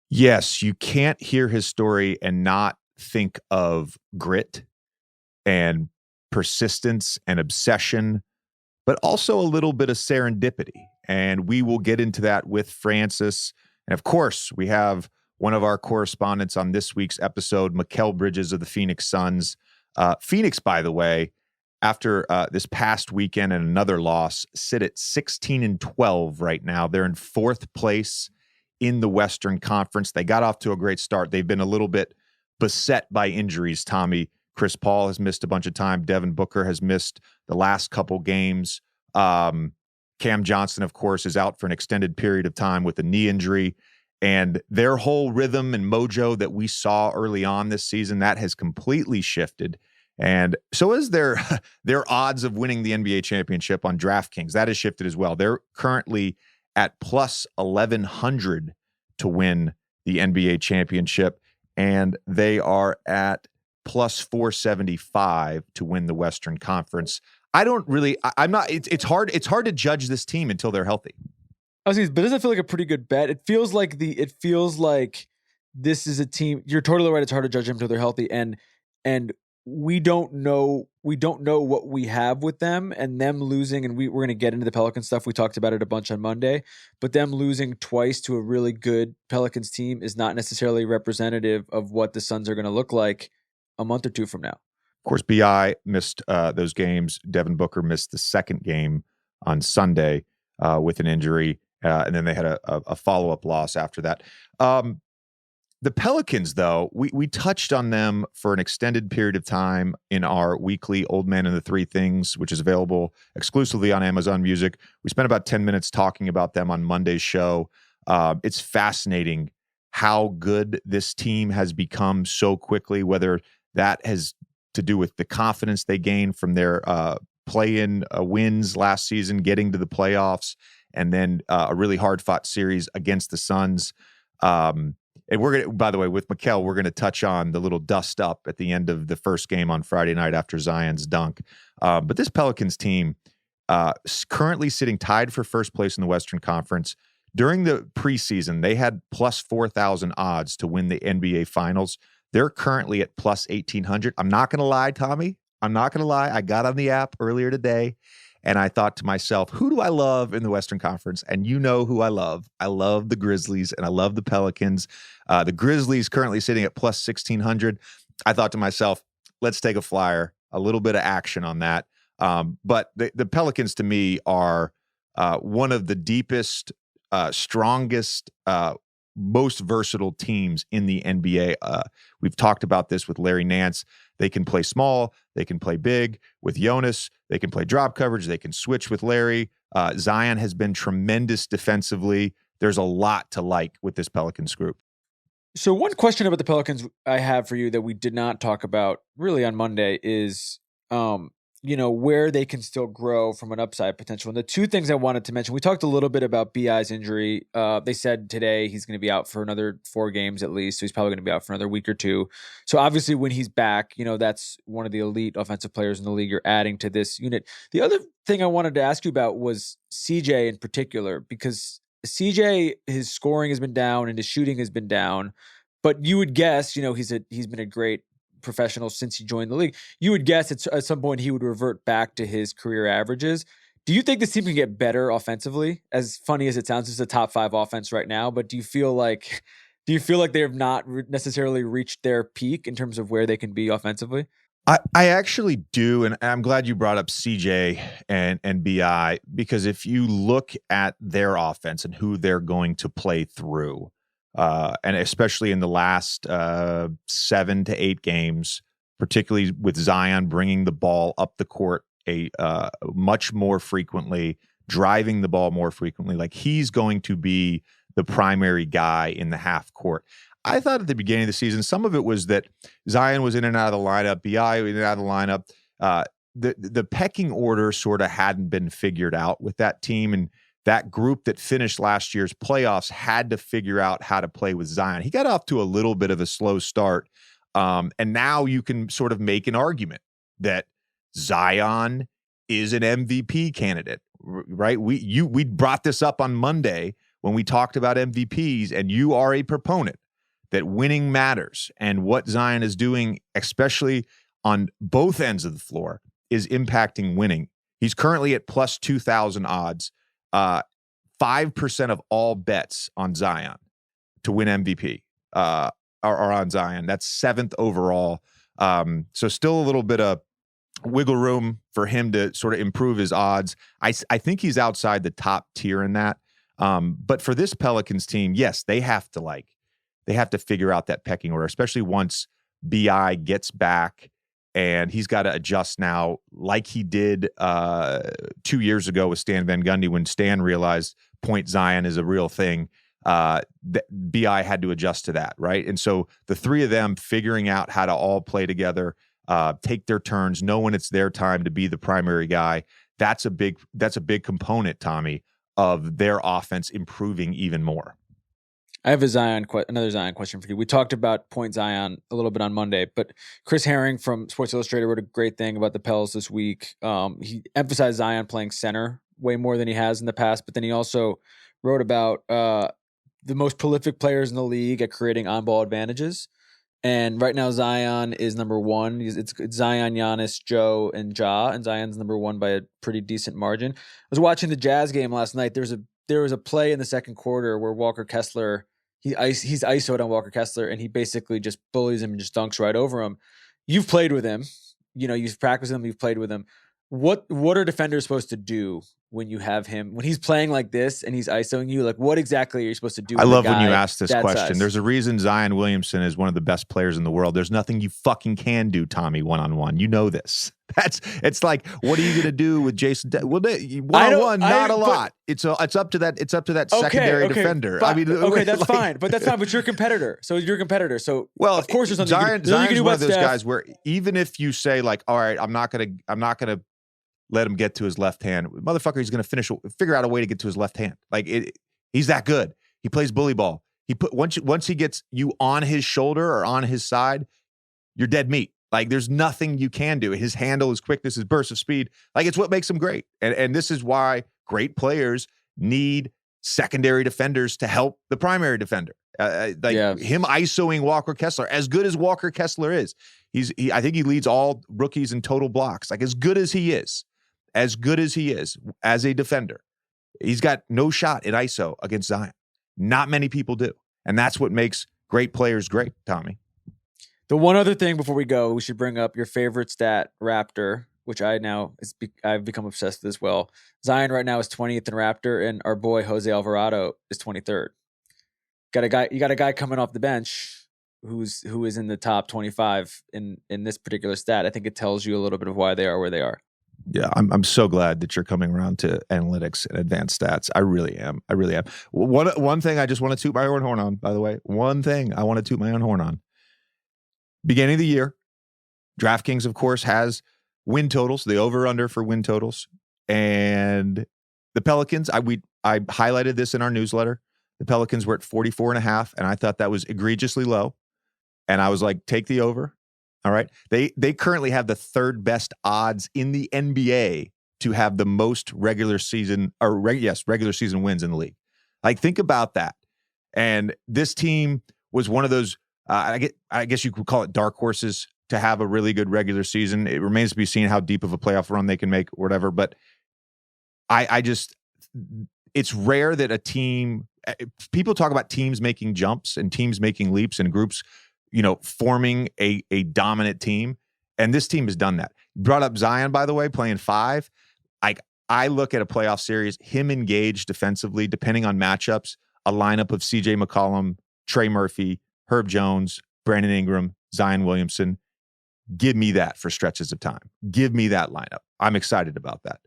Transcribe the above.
Yes, you can't hear his story and not think of grit and persistence and obsession, but also a little bit of serendipity. And we will get into that with Francis. And of course, we have one of our correspondents on this week's episode, Mikal Bridges of the Phoenix Suns. Phoenix, by the way, after this past weekend and another loss, sit at 16-12 right now. They're in fourth place in the Western Conference. They got off to a great start. They've been a little bit beset by injuries, Tommy. Chris Paul has missed a bunch of time. Devin Booker has missed the last couple games. Cam Johnson, of course, is out for an extended period of time with a knee injury. And their whole rhythm and mojo that we saw early on this season, that has completely shifted. And so is their odds of winning the NBA championship on DraftKings. That has shifted as well. They're currently at plus 1,100 to win the NBA championship, and they are at plus 475 to win the Western Conference. It's hard to judge this team until they're healthy. But doesn't it feel like a pretty good bet? It feels like this is a team. You're totally right. It's hard to judge them until they're healthy, and we don't know what we have with them, and them losing. And we're going to get into the Pelicans stuff. We talked about it a bunch on Monday, but them losing twice to a really good Pelicans team is not necessarily representative of what the Suns are going to look like a month or two from now. Of course, BI missed those games. Devin Booker missed the second game on Sunday with an injury. And then they had a follow-up loss after that. The Pelicans, though, we touched on them for an extended period of time in our weekly Old Man and the Three Things, which is available exclusively on Amazon Music. We spent about 10 minutes talking about them on Monday's show. It's fascinating how good this team has become so quickly, whether that has to do with the confidence they gained from their play-in wins last season, getting to the playoffs, and then a really hard-fought series against the Suns. And we're going to, by the way, with Mikal, we're going to touch on the little dust up at the end of the first game on Friday night after Zion's dunk. But this Pelicans team currently sitting tied for first place in the Western Conference. During the preseason, they had plus 4,000 odds to win the NBA Finals. They're currently at plus 1,800. I'm not going to lie, Tommy. I'm not going to lie. I got on the app earlier today, and I thought to myself, who do I love in the Western Conference? And you know who I love. I love the Grizzlies, and I love the Pelicans. The Grizzlies currently sitting at plus 1,600. I thought to myself, let's take a flyer, a little bit of action on that. But the Pelicans, to me, are one of the deepest, strongest, most versatile teams in the NBA. We've talked about this with Larry Nance. They can play small. They can play big. With Jonas, they can play drop coverage. They can switch with Larry. Zion has been tremendous defensively. There's a lot to like with this Pelicans group. So one question about the Pelicans I have for you that we did not talk about really on Monday is, where they can still grow from an upside potential. And the two things I wanted to mention, we talked a little bit about BI's injury. They said today he's going to be out for another 4 games at least. So he's probably going to be out for another week or two. So obviously when he's back, that's one of the elite offensive players in the league you're adding to this unit. The other thing I wanted to ask you about was CJ in particular, because CJ, his scoring has been down and his shooting has been down, but you would guess, he's been a great professional since he joined the league. You would guess at some point he would revert back to his career averages. Do you think this team can get better offensively? As funny as it sounds, it's a top 5 offense right now, but do you feel like they have not necessarily reached their peak in terms of where they can be offensively? I actually do, and I'm glad you brought up CJ and BI, because if you look at their offense and who they're going to play through, and especially in the last 7 to 8 games, particularly with Zion bringing the ball up the court much more frequently, driving the ball more frequently, like he's going to be the primary guy in the half court. I thought at the beginning of the season, some of it was that Zion was in and out of the lineup, BI in and out of the lineup. The pecking order sort of hadn't been figured out with that team, and that group that finished last year's playoffs had to figure out how to play with Zion. He got off to a little bit of a slow start, and now you can sort of make an argument that Zion is an MVP candidate, right? We brought this up on Monday when we talked about MVPs, and you are a proponent that winning matters, and what Zion is doing, especially on both ends of the floor, is impacting winning. He's currently at plus 2,000 odds. 5% of all bets on Zion to win MVP are on Zion. That's 7th overall. So still a little bit of wiggle room for him to sort of improve his odds. I think he's outside the top tier in that. But for this Pelicans team, yes, they have to figure out that pecking order, especially once BI gets back, and he's got to adjust now, like he did 2 years ago with Stan Van Gundy when Stan realized point Zion is a real thing. BI had to adjust to that, right? And so the three of them figuring out how to all play together, take their turns, know when it's their time to be the primary guy. That's a big component, Tommy, of their offense improving even more. I have another Zion question for you. We talked about point Zion a little bit on Monday, but Chris Herring from Sports Illustrated wrote a great thing about the Pels this week. He emphasized Zion playing center way more than he has in the past, but then he also wrote about the most prolific players in the league at creating on-ball advantages. And right now, Zion is number one. It's Zion, Giannis, Joe, and Ja, and Zion's number one by a pretty decent margin. I was watching the Jazz game last night. There was a play in the second quarter where Walker Kessler, he's ISO'd on Walker Kessler, and he basically just bullies him and just dunks right over him. You've played with him. You've practiced with him. You've played with him. What are defenders supposed to do when you have him, when he's playing like this and he's ISOing you? Like, what exactly are you supposed to do? I love when you ask this question. Size? There's a reason Zion Williamson is one of the best players in the world. There's nothing you fucking can do, Tommy, one-on-one. You know this. It's like, what are you going to do with Jason? One-on-one, not a lot. It's up to that secondary defender. Fine. I mean, that's fine. But that's fine. But you're a competitor. So well, of course, there's something Zion's one of those guys where even if you say like, all right, I'm not gonna let him get to his left hand, motherfucker, he's gonna figure out a way to get to his left hand. Like he's that good. He plays bully ball. Once he gets you on his shoulder or on his side, you're dead meat. Like there's nothing you can do. His handle, his quickness, his burst of speed, like it's what makes him great. And this is why great players need secondary defenders to help the primary defender. Him ISOing Walker Kessler, as good as Walker Kessler is, I think he leads all rookies in total blocks. Like as good as he is as a defender, he's got no shot at ISO against Zion. Not many people do. And that's what makes great players great, Tommy. The one other thing before we go, we should bring up your favorite stat, Raptor, which I've become obsessed with as well. Zion right now is 20th in Raptor, and our boy Jose Alvarado is 23rd. You got a guy coming off the bench who is in the top 25 in this particular stat. I think it tells you a little bit of why they are where they are. Yeah, I'm so glad that you're coming around to analytics and advanced stats. I really am. One thing I just want to toot my own horn on, by the way. One thing I want to toot my own horn on. Beginning of the year, DraftKings, of course, has win totals, the over-under for win totals. And the Pelicans, I highlighted this in our newsletter. The Pelicans were at 44.5, and I thought that was egregiously low. And I was like, take the over. All right. They currently have the third best odds in the NBA to have the most regular season wins in the league. Like, think about that. And this team was one of those, I guess you could call it dark horses to have a really good regular season. It remains to be seen how deep of a playoff run they can make or whatever. But it's rare that a team, people talk about teams making jumps and teams making leaps and groups, forming a dominant team. And this team has done that. Brought up Zion, by the way, playing 5. I look at a playoff series, him engaged defensively, depending on matchups, a lineup of CJ McCollum, Trey Murphy, Herb Jones, Brandon Ingram, Zion Williamson. Give me that for stretches of time. Give me that lineup. I'm excited about that.